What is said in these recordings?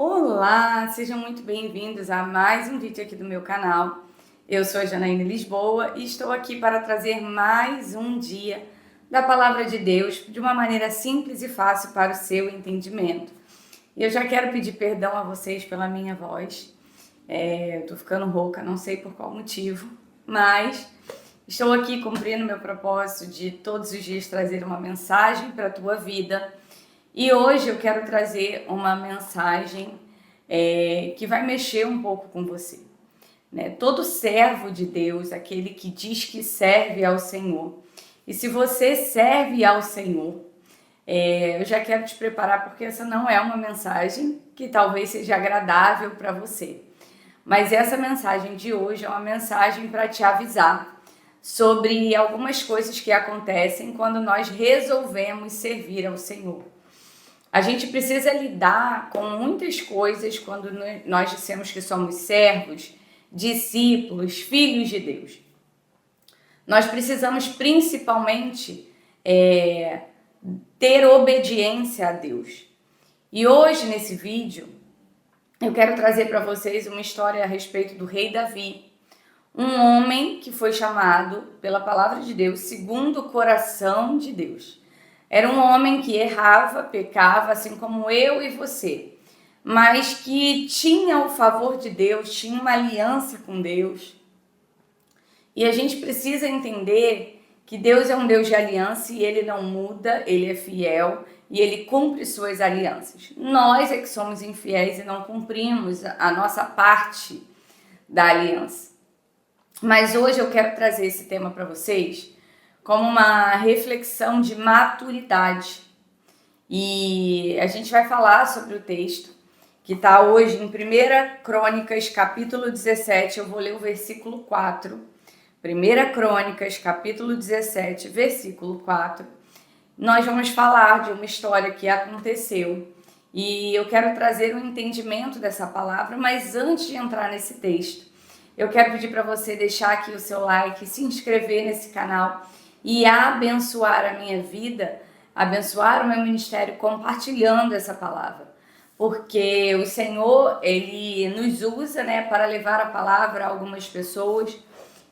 Olá, sejam muito bem-vindos a mais um vídeo aqui do meu canal. Eu sou a Janaína Lisboa e estou aqui para trazer mais um dia da Palavra de Deus de uma maneira simples e fácil para o seu entendimento. E eu já quero pedir perdão a vocês pela minha voz. Eu tô ficando rouca, não sei por qual motivo, mas estou aqui cumprindo meu propósito de todos os dias trazer uma mensagem para a tua vida. E hoje eu quero trazer uma mensagem que vai mexer um pouco com você, né? Todo servo de Deus, aquele que diz que serve ao Senhor. E se você serve ao Senhor, eu já quero te preparar porque essa não é uma mensagem que talvez seja agradável para você. Mas essa mensagem de hoje é uma mensagem para te avisar sobre algumas coisas que acontecem quando nós resolvemos servir ao Senhor. A gente precisa lidar com muitas coisas quando nós dissemos que somos servos, discípulos, filhos de Deus. Nós precisamos principalmente ter obediência a Deus. E hoje, nesse vídeo, eu quero trazer para vocês uma história a respeito do rei Davi, um homem que foi chamado pela palavra de Deus segundo o coração de Deus. Era um homem que errava, pecava, assim como eu e você, mas que tinha o favor de Deus, tinha uma aliança com Deus. E a gente precisa entender que Deus é um Deus de aliança e Ele não muda, Ele é fiel e Ele cumpre suas alianças. Nós é que somos infiéis e não cumprimos a nossa parte da aliança. Mas hoje eu quero trazer esse tema para vocês como uma reflexão de maturidade. E a gente vai falar sobre o texto que está hoje em 1 Crônicas, capítulo 17. Eu vou ler o versículo 4. 1 Crônicas, capítulo 17, versículo 4. Nós vamos falar de uma história que aconteceu. E eu quero trazer um entendimento dessa palavra, mas antes de entrar nesse texto, eu quero pedir para você deixar aqui o seu like, se inscrever nesse canal e abençoar a minha vida, abençoar o meu ministério compartilhando essa palavra. Porque o Senhor, Ele nos usa, né, para levar a palavra a algumas pessoas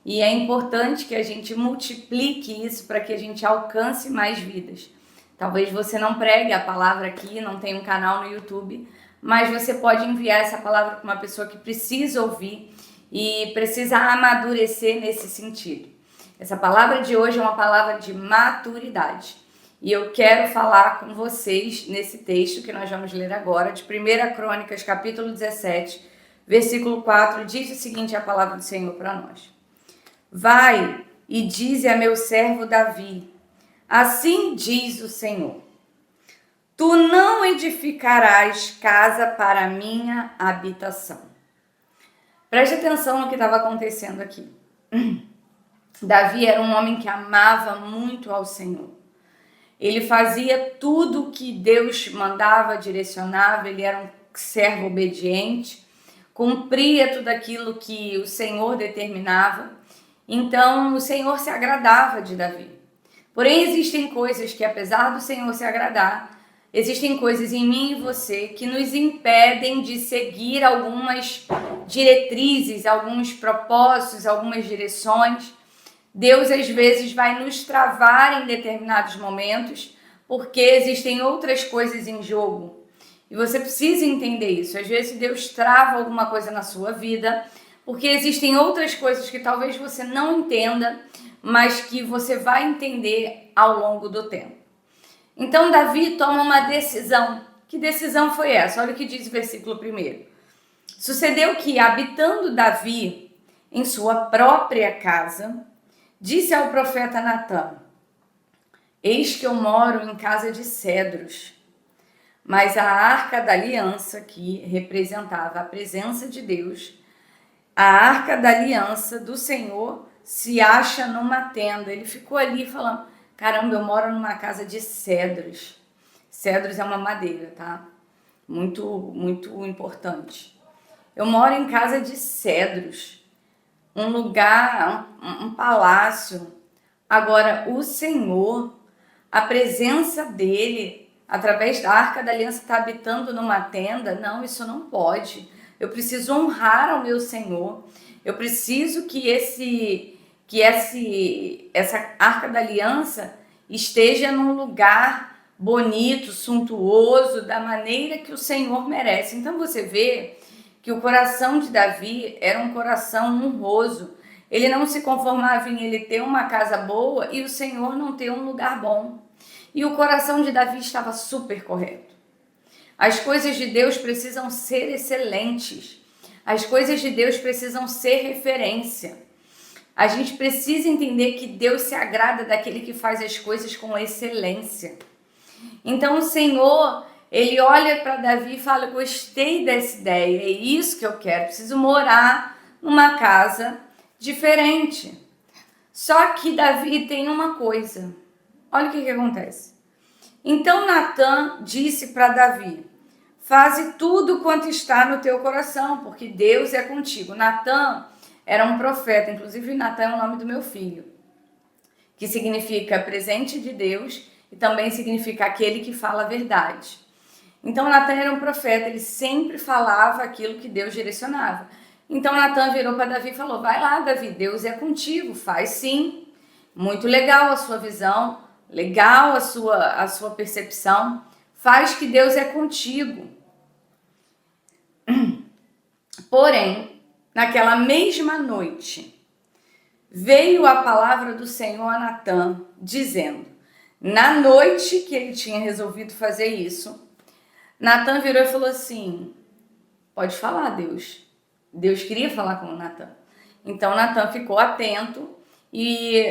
e é importante que a gente multiplique isso para que a gente alcance mais vidas. Talvez você não pregue a palavra aqui, não tenha um canal no YouTube, mas você pode enviar essa palavra para uma pessoa que precisa ouvir e precisa amadurecer nesse sentido. Essa palavra de hoje é uma palavra de maturidade. E eu quero falar com vocês nesse texto que nós vamos ler agora, de 1 Crônicas, capítulo 17, versículo 4, diz o seguinte, a palavra do Senhor para nós. Vai e dize a meu servo Davi, assim diz o Senhor, tu não edificarás casa para a minha habitação. Preste atenção no que estava acontecendo aqui. Davi era um homem que amava muito ao Senhor. Ele fazia tudo o que Deus mandava, direcionava, ele era um servo obediente, cumpria tudo aquilo que o Senhor determinava. Então, o Senhor se agradava de Davi. Porém, existem coisas que, apesar do Senhor se agradar, existem coisas em mim e você que nos impedem de seguir algumas diretrizes, alguns propósitos, algumas direções. Deus, às vezes, vai nos travar em determinados momentos porque existem outras coisas em jogo. E você precisa entender isso. Às vezes, Deus trava alguma coisa na sua vida porque existem outras coisas que talvez você não entenda, mas que você vai entender ao longo do tempo. Então, Davi toma uma decisão. Que decisão foi essa? Olha o que diz o versículo 1. Sucedeu que, habitando Davi em sua própria casa, disse ao profeta Natã, eis que eu moro em casa de cedros, mas a arca da aliança, que representava a presença de Deus, a arca da aliança do Senhor se acha numa tenda. Ele ficou ali falando, caramba, eu moro numa casa de cedros. Cedros é uma madeira, tá? Muito, muito importante. Eu moro em casa de cedros. Um lugar, um palácio. Agora, o Senhor, a presença dele, através da Arca da Aliança, estar habitando numa tenda. Não, isso não pode. Eu preciso honrar ao meu Senhor. Eu preciso que essa Arca da Aliança esteja num lugar bonito, suntuoso, da maneira que o Senhor merece. Então você vê que o coração de Davi era um coração honroso. Ele não se conformava em ele ter uma casa boa e o Senhor não ter um lugar bom. E o coração de Davi estava super correto. As coisas de Deus precisam ser excelentes. As coisas de Deus precisam ser referência. A gente precisa entender que Deus se agrada daquele que faz as coisas com excelência. Então o Senhor, ele olha para Davi e fala: gostei dessa ideia, é isso que eu quero, preciso morar numa casa diferente. Só que Davi tem uma coisa, olha o que acontece. Então Natã disse para Davi: faze tudo quanto está no teu coração, porque Deus é contigo. Natã era um profeta, inclusive Natã é o nome do meu filho, que significa presente de Deus e também significa aquele que fala a verdade. Então Natã era um profeta, ele sempre falava aquilo que Deus direcionava. Então Natã virou para Davi e falou: vai lá, Davi, Deus é contigo, faz sim. Muito legal a sua visão, legal a sua percepção, faz que Deus é contigo. Porém, naquela mesma noite, veio a palavra do Senhor a Natã, dizendo, na noite que ele tinha resolvido fazer isso, Natã virou e falou assim: pode falar, Deus. Deus queria falar com Natã. Então Natã ficou atento e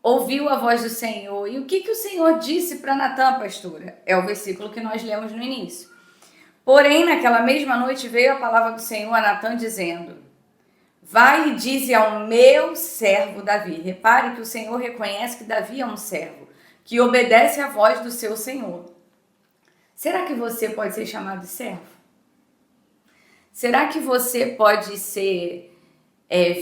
ouviu a voz do Senhor. E o que o Senhor disse para Natã, pastora? É o versículo que nós lemos no início. Porém, naquela mesma noite veio a palavra do Senhor a Natã dizendo: vai e dize ao meu servo Davi. Repare que o Senhor reconhece que Davi é um servo, que obedece à voz do seu Senhor. Será que você pode ser chamado de servo? Será que você pode ser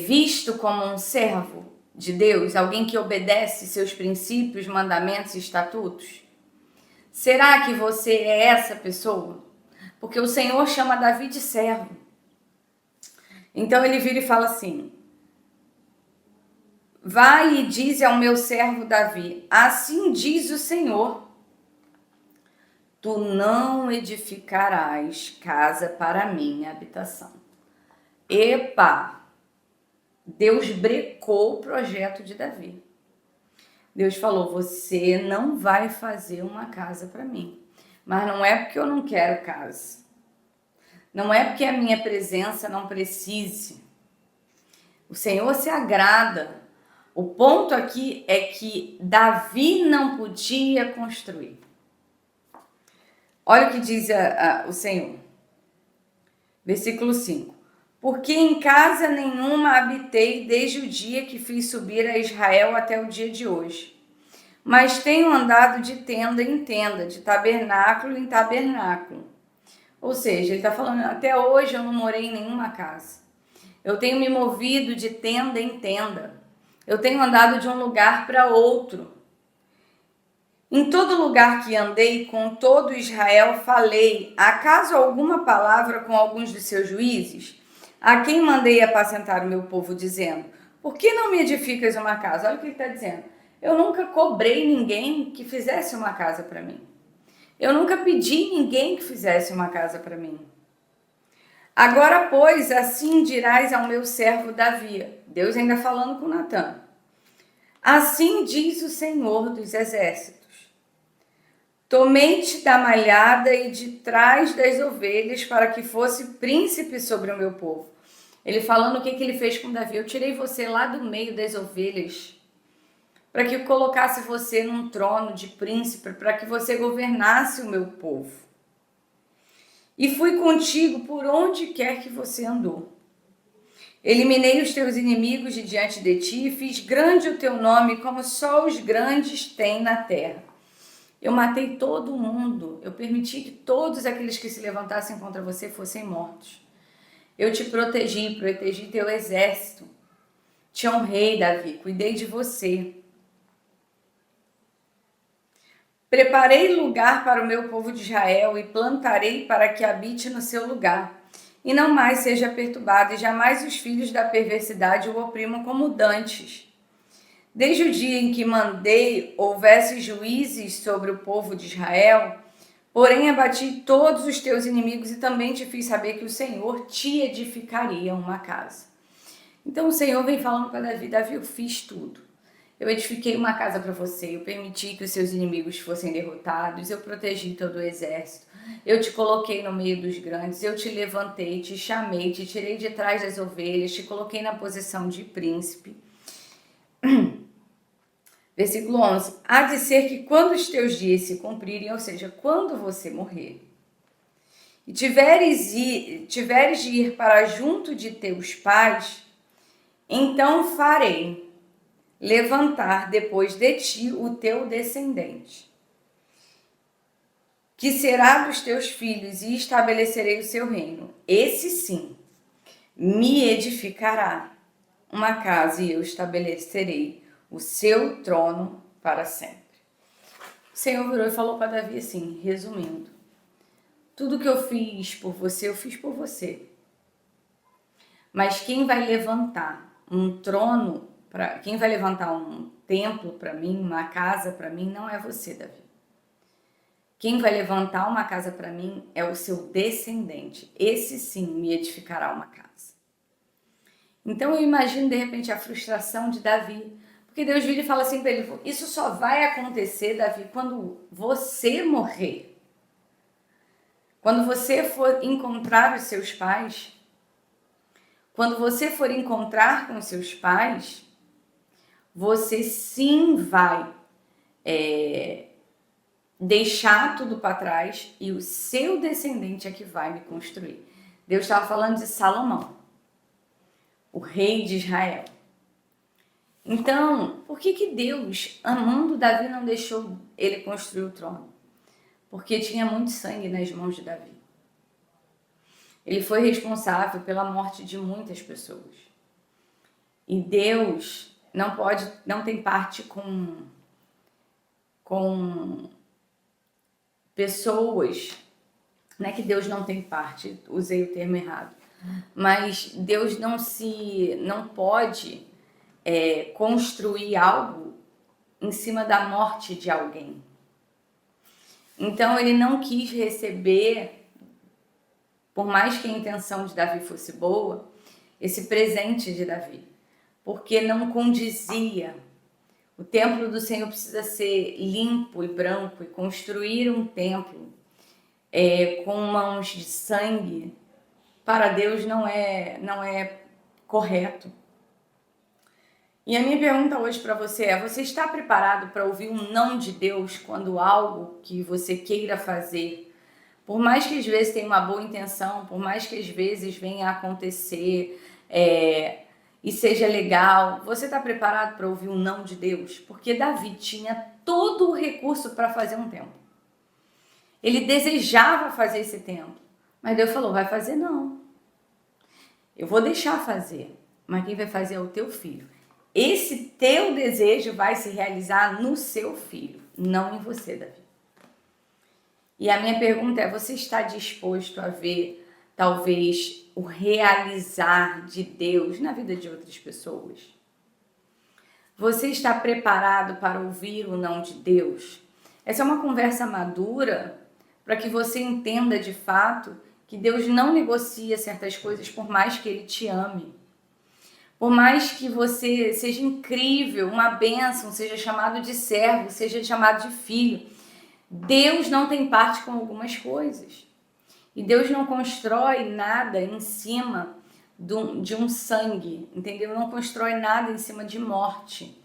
visto como um servo de Deus? Alguém que obedece seus princípios, mandamentos e estatutos? Será que você é essa pessoa? Porque o Senhor chama Davi de servo. Então ele vira e fala assim: vai e dize ao meu servo Davi, assim diz o Senhor, tu não edificarás casa para minha habitação. Epa! Deus brecou o projeto de Davi. Deus falou: você não vai fazer uma casa para mim. Mas não é porque eu não quero casa. Não é porque a minha presença não precise. O Senhor se agrada. O ponto aqui é que Davi não podia construir. Olha o que diz o Senhor. Versículo 5. Porque em casa nenhuma habitei desde o dia que fiz subir a Israel até o dia de hoje. Mas tenho andado de tenda em tenda, de tabernáculo em tabernáculo. Ou seja, ele está falando, até hoje eu não morei em nenhuma casa. Eu tenho me movido de tenda em tenda. Eu tenho andado de um lugar para outro. Em todo lugar que andei, com todo Israel falei, acaso alguma palavra com alguns de seus juízes? A quem mandei apacentar o meu povo, dizendo, por que não me edificas uma casa? Olha o que ele está dizendo. Eu nunca cobrei ninguém que fizesse uma casa para mim. Eu nunca pedi ninguém que fizesse uma casa para mim. Agora, pois, assim dirás ao meu servo Davi. Deus ainda falando com Natã. Assim diz o Senhor dos exércitos. Tomei-te da malhada e de trás das ovelhas para que fosse príncipe sobre o meu povo. Ele falando o que ele fez com Davi. Eu tirei você lá do meio das ovelhas para que eu colocasse você num trono de príncipe, para que você governasse o meu povo. E fui contigo por onde quer que você andou. Eliminei os teus inimigos de diante de ti e fiz grande o teu nome, como só os grandes têm na terra. Eu matei todo mundo, eu permiti que todos aqueles que se levantassem contra você fossem mortos. Eu te protegi teu exército. Te honrei, Davi, cuidei de você. Preparei lugar para o meu povo de Israel e plantarei para que habite no seu lugar, e não mais seja perturbado, e jamais os filhos da perversidade o oprimam como dantes. Desde o dia em que mandei houvesse juízes sobre o povo de Israel, porém abati todos os teus inimigos e também te fiz saber que o Senhor te edificaria uma casa. Então o Senhor vem falando para Davi: Davi, eu fiz tudo. Eu edifiquei uma casa para você, eu permiti que os seus inimigos fossem derrotados, eu protegi todo o exército, eu te coloquei no meio dos grandes, eu te levantei, te chamei, te tirei de trás das ovelhas, te coloquei na posição de príncipe. Versículo 11. Há de ser que quando os teus dias se cumprirem, ou seja, quando você morrer, e tiveres de ir para junto de teus pais, então farei levantar depois de ti o teu descendente, que será dos teus filhos, e estabelecerei o seu reino. Esse sim me edificará uma casa, e eu estabelecerei o seu trono para sempre. O Senhor virou e falou para Davi assim, resumindo: tudo que eu fiz por você, eu fiz por você. Mas quem vai levantar um trono, quem vai levantar um templo para mim, uma casa para mim, não é você, Davi. Quem vai levantar uma casa para mim é o seu descendente. Esse sim me edificará uma casa. Então eu imagino de repente a frustração de Davi, porque Deus vira e fala assim para ele: isso só vai acontecer, Davi, quando você morrer. Quando você for encontrar os seus pais, quando você for encontrar com os seus pais, você sim vai deixar tudo para trás e o seu descendente é que vai me construir. Deus estava falando de Salomão, o rei de Israel. Então, por que Deus, amando Davi, não deixou ele construir o trono? Porque tinha muito sangue nas mãos de Davi. Ele foi responsável pela morte de muitas pessoas. E Deus não tem parte com pessoas, não é que Deus não tem parte, usei o termo errado, mas Deus não pode construir algo em cima da morte de alguém. Então ele não quis receber, por mais que a intenção de Davi fosse boa, esse presente de Davi, porque não condizia. O templo do Senhor precisa ser limpo e branco, e construir um templo com mãos de sangue para Deus não é correto. E a minha pergunta hoje para você é: você está preparado para ouvir um não de Deus quando algo que você queira fazer, por mais que às vezes tenha uma boa intenção, por mais que às vezes venha a acontecer e seja legal, você está preparado para ouvir um não de Deus? Porque Davi tinha todo o recurso para fazer um templo. Ele desejava fazer esse templo, mas Deus falou: vai fazer não. Eu vou deixar fazer, mas quem vai fazer é o teu filho. Esse teu desejo vai se realizar no seu filho, não em você, Davi. E a minha pergunta é: você está disposto a ver, talvez, o realizar de Deus na vida de outras pessoas? Você está preparado para ouvir o não de Deus? Essa é uma conversa madura para que você entenda de fato que Deus não negocia certas coisas por mais que Ele te ame. Por mais que você seja incrível, uma bênção, seja chamado de servo, seja chamado de filho, Deus não tem parte com algumas coisas. E Deus não constrói nada em cima de um sangue, entendeu? Não constrói nada em cima de morte.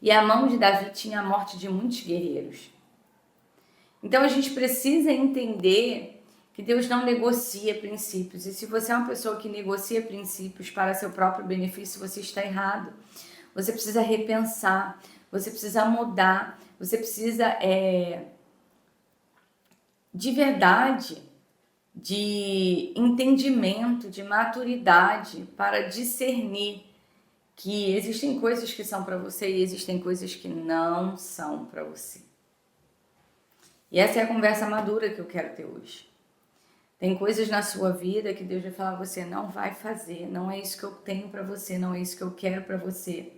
E a mão de Davi tinha a morte de muitos guerreiros. Então a gente precisa entender que Deus não negocia princípios. E se você é uma pessoa que negocia princípios para seu próprio benefício, você está errado. Você precisa repensar, você precisa mudar, você precisa de verdade, de entendimento, de maturidade para discernir que existem coisas que são para você e existem coisas que não são para você. E essa é a conversa madura que eu quero ter hoje. Tem coisas na sua vida que Deus vai falar, você não vai fazer, não é isso que eu tenho para você, não é isso que eu quero para você.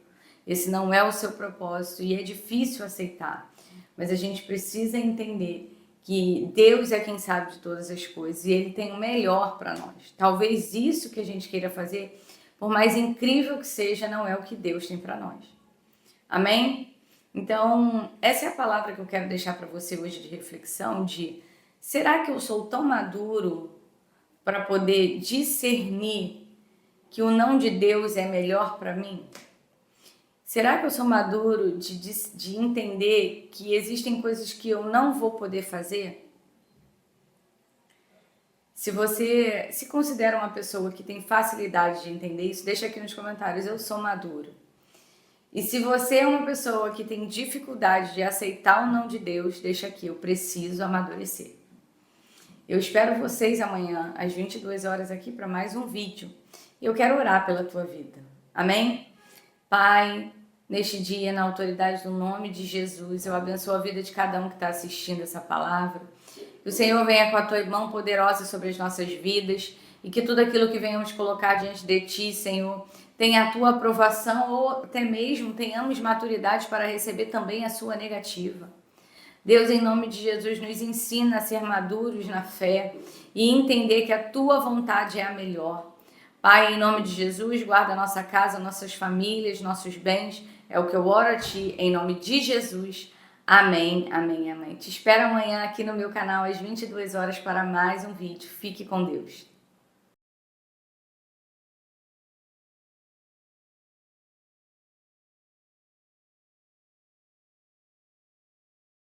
Esse não é o seu propósito e é difícil aceitar. Mas a gente precisa entender que Deus é quem sabe de todas as coisas e Ele tem o melhor para nós. Talvez isso que a gente queira fazer, por mais incrível que seja, não é o que Deus tem para nós. Amém? Então, essa é a palavra que eu quero deixar para você hoje de reflexão, de será que eu sou tão maduro para poder discernir que o não de Deus é melhor para mim? Será que eu sou maduro de entender que existem coisas que eu não vou poder fazer? Se você se considera uma pessoa que tem facilidade de entender isso, deixa aqui nos comentários, eu sou maduro. E se você é uma pessoa que tem dificuldade de aceitar o não de Deus, deixa aqui, eu preciso amadurecer. Eu espero vocês amanhã, às 22 horas aqui, para mais um vídeo. E eu quero orar pela tua vida. Amém? Pai, neste dia, na autoridade do nome de Jesus, eu abençoo a vida de cada um que está assistindo essa palavra. Que o Senhor venha com a tua mão poderosa sobre as nossas vidas e que tudo aquilo que venhamos colocar diante de ti, Senhor, tenha a tua aprovação ou até mesmo tenhamos maturidade para receber também a sua negativa. Deus, em nome de Jesus, nos ensina a ser maduros na fé e entender que a tua vontade é a melhor. Pai, em nome de Jesus, guarda a nossa casa, nossas famílias, nossos bens. É o que eu oro a ti, em nome de Jesus. Amém, amém, amém. Te espero amanhã aqui no meu canal às 22 horas para mais um vídeo. Fique com Deus.